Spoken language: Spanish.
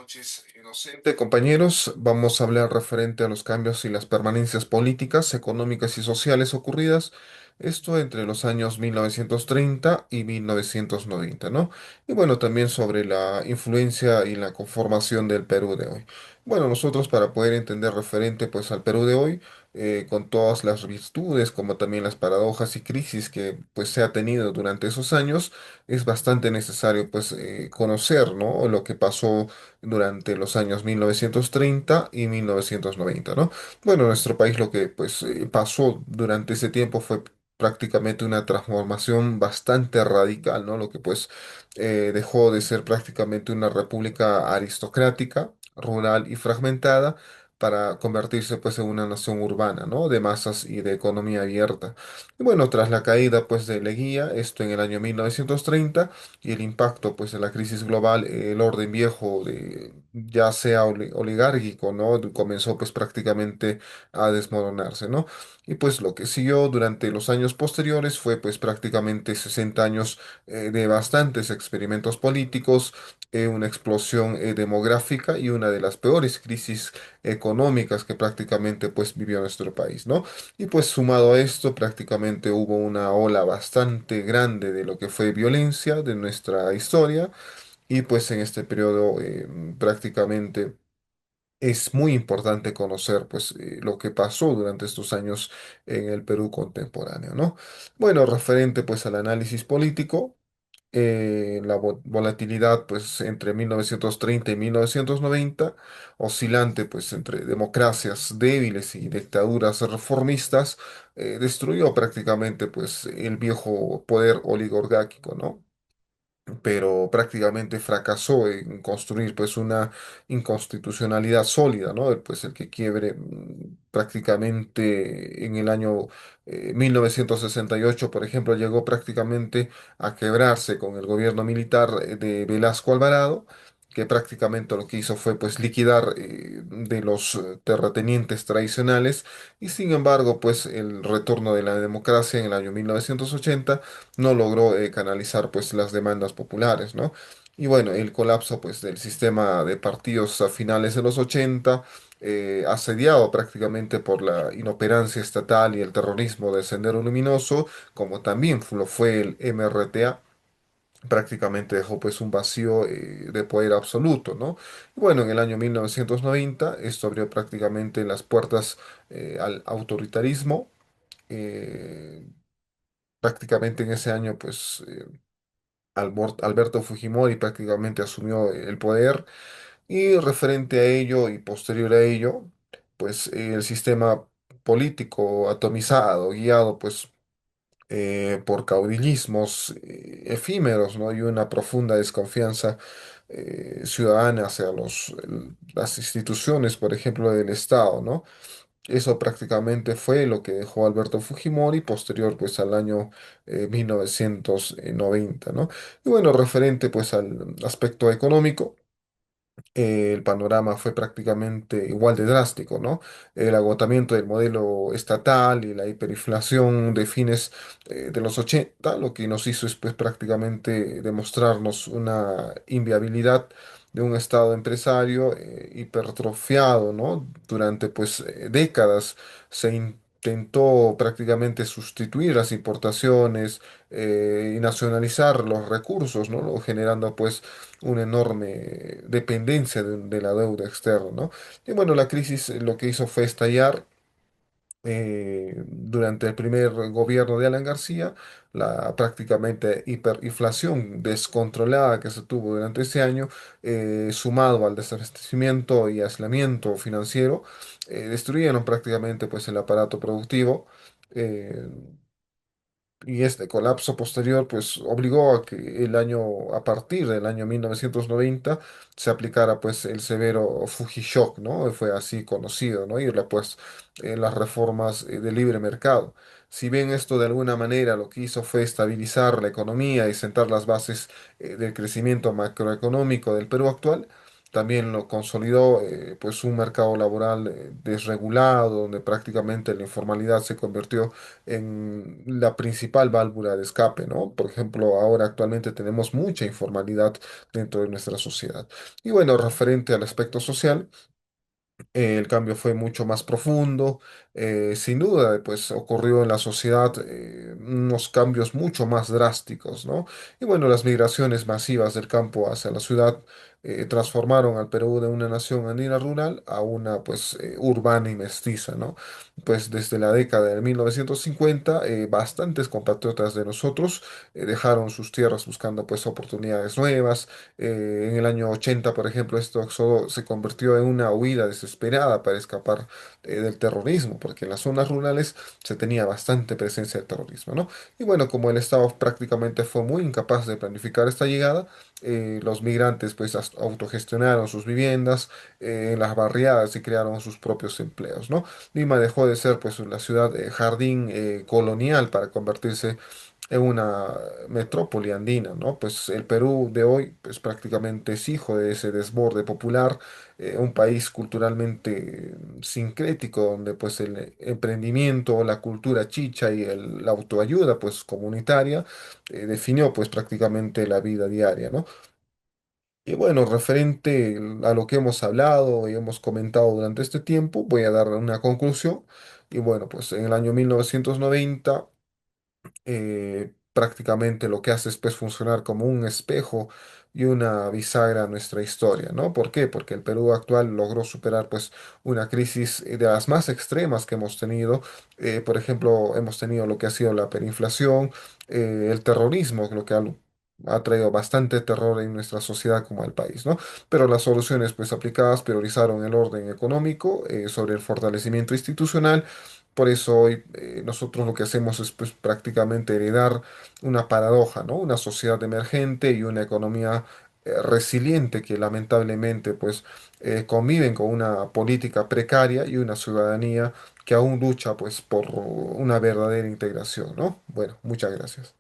Noches, inocente, compañeros. Vamos a hablar referente a los cambios y las permanencias políticas, económicas y sociales ocurridas, esto entre los años 1930 y 1990, ¿no? Y bueno, también sobre la influencia y la conformación del Perú de hoy. Bueno, nosotros para poder entender referente pues al Perú de hoy, con todas las virtudes como también las paradojas y crisis que pues se ha tenido durante esos años, es bastante necesario pues conocer, ¿no? Lo que pasó durante los años 1930 y 1990, ¿no? Bueno, nuestro país lo que pues pasó durante ese tiempo fue prácticamente una transformación bastante radical, ¿no? Lo que pues dejó de ser prácticamente una república aristocrática, rural y fragmentada para convertirse pues en una nación urbana, ¿no? De masas y de economía abierta. Y bueno, tras la caída pues de Leguía, esto en el año 1930, y el impacto pues de la crisis global, el orden viejo de ya sea oligárquico, ¿no? Comenzó pues prácticamente a desmoronarse, ¿no? Y pues lo que siguió durante los años posteriores fue pues prácticamente 60 años de bastantes experimentos políticos, una explosión demográfica y una de las peores crisis económicas que prácticamente pues vivió nuestro país, ¿no? Y pues sumado a esto, prácticamente hubo una ola bastante grande de lo que fue violencia de nuestra historia. Y pues en este periodo prácticamente es muy importante conocer pues lo que pasó durante estos años en el Perú contemporáneo, ¿no? Bueno, referente pues al análisis político. La volatilidad pues entre 1930 y 1990, oscilante pues entre democracias débiles y dictaduras reformistas, destruyó prácticamente pues el viejo poder oligárquico, ¿no? Pero prácticamente fracasó en construir pues una inconstitucionalidad sólida, ¿no? Pues el que quiebre prácticamente en el año 1968, por ejemplo, llegó prácticamente a quebrarse con el gobierno militar de Velasco Alvarado, que prácticamente lo que hizo fue pues liquidar de los terratenientes tradicionales, y sin embargo pues el retorno de la democracia en el año 1980 no logró canalizar pues las demandas populares, ¿no? Y bueno, el colapso pues del sistema de partidos a finales de los 80, asediado prácticamente por la inoperancia estatal y el terrorismo del Sendero Luminoso, como también lo fue el MRTA, prácticamente dejó pues un vacío de poder absoluto, ¿no? Y bueno, en el año 1990 esto abrió prácticamente las puertas al autoritarismo. eh, Prácticamente en ese año pues Alberto Fujimori prácticamente asumió el poder, y referente a ello y posterior a ello, pues el sistema político atomizado, guiado pues por caudillismos efímeros, ¿no? Y una profunda desconfianza ciudadana hacia las instituciones, por ejemplo, del Estado, ¿no? Eso prácticamente fue lo que dejó Alberto Fujimori posterior pues al año 1990, ¿no? Y bueno, referente pues al aspecto económico, el panorama fue prácticamente igual de drástico, ¿no? El agotamiento del modelo estatal y la hiperinflación de fines de los 80, lo que nos hizo es pues prácticamente demostrarnos una inviabilidad de un estado empresario hipertrofiado, ¿no? Durante pues décadas se intentó prácticamente sustituir las importaciones y nacionalizar los recursos, ¿no? Generando pues una enorme dependencia de la deuda externa, ¿no? Y bueno, la crisis lo que hizo fue estallar durante el primer gobierno de Alan García, la prácticamente hiperinflación descontrolada que se tuvo durante ese año, sumado al desabastecimiento y aislamiento financiero, destruyeron prácticamente pues el aparato productivo. eh, y este colapso posterior pues obligó a que a partir del año 1990 se aplicara pues el severo Fuji-Shock, ¿no? Fue así conocido, ¿no? Y pues las reformas de libre mercado. Si bien esto de alguna manera lo que hizo fue estabilizar la economía y sentar las bases del crecimiento macroeconómico del Perú actual, también lo consolidó pues un mercado laboral desregulado, donde prácticamente la informalidad se convirtió en la principal válvula de escape, ¿no? Por ejemplo, ahora actualmente tenemos mucha informalidad dentro de nuestra sociedad. Y bueno, referente al aspecto social, el cambio fue mucho más profundo. Sin duda, pues ocurrió en la sociedad unos cambios mucho más drásticos, ¿no? Y bueno, las migraciones masivas del campo hacia la ciudad transformaron al Perú de una nación andina rural a una, pues, urbana y mestiza, ¿no? Pues desde la década de 1950, bastantes compatriotas de nosotros dejaron sus tierras buscando, pues, oportunidades nuevas. En el año 80, por ejemplo, este éxodo se convirtió en una huida desesperada para escapar del terrorismo, porque en las zonas rurales se tenía bastante presencia del terrorismo, ¿no? Y bueno, como el Estado prácticamente fue muy incapaz de planificar esta llegada, los migrantes pues autogestionaron sus viviendas en las barriadas y crearon sus propios empleos, ¿no? Lima dejó de ser pues la ciudad jardín colonial para convertirse en una metrópoli andina, ¿no? Pues el Perú de hoy, pues prácticamente es hijo de ese desborde popular, un país culturalmente sincrético, donde pues el emprendimiento, la cultura chicha y la autoayuda, pues comunitaria, definió pues prácticamente la vida diaria, ¿no? Y bueno, referente a lo que hemos hablado y hemos comentado durante este tiempo, voy a dar una conclusión. Y bueno, pues en el año 1990 prácticamente lo que hace es pues, funcionar como un espejo y una bisagra a nuestra historia, ¿no? ¿Por qué? Porque el Perú actual logró superar pues una crisis de las más extremas que hemos tenido. Por ejemplo, hemos tenido lo que ha sido la perinflación, el terrorismo, lo que ha traído bastante terror en nuestra sociedad como al país, ¿no? Pero las soluciones pues aplicadas priorizaron el orden económico sobre el fortalecimiento institucional. Por eso hoy nosotros lo que hacemos es pues, prácticamente heredar una paradoja, ¿no? Una sociedad emergente y una economía resiliente que lamentablemente pues conviven con una política precaria y una ciudadanía que aún lucha pues por una verdadera integración, ¿no? Bueno, muchas gracias.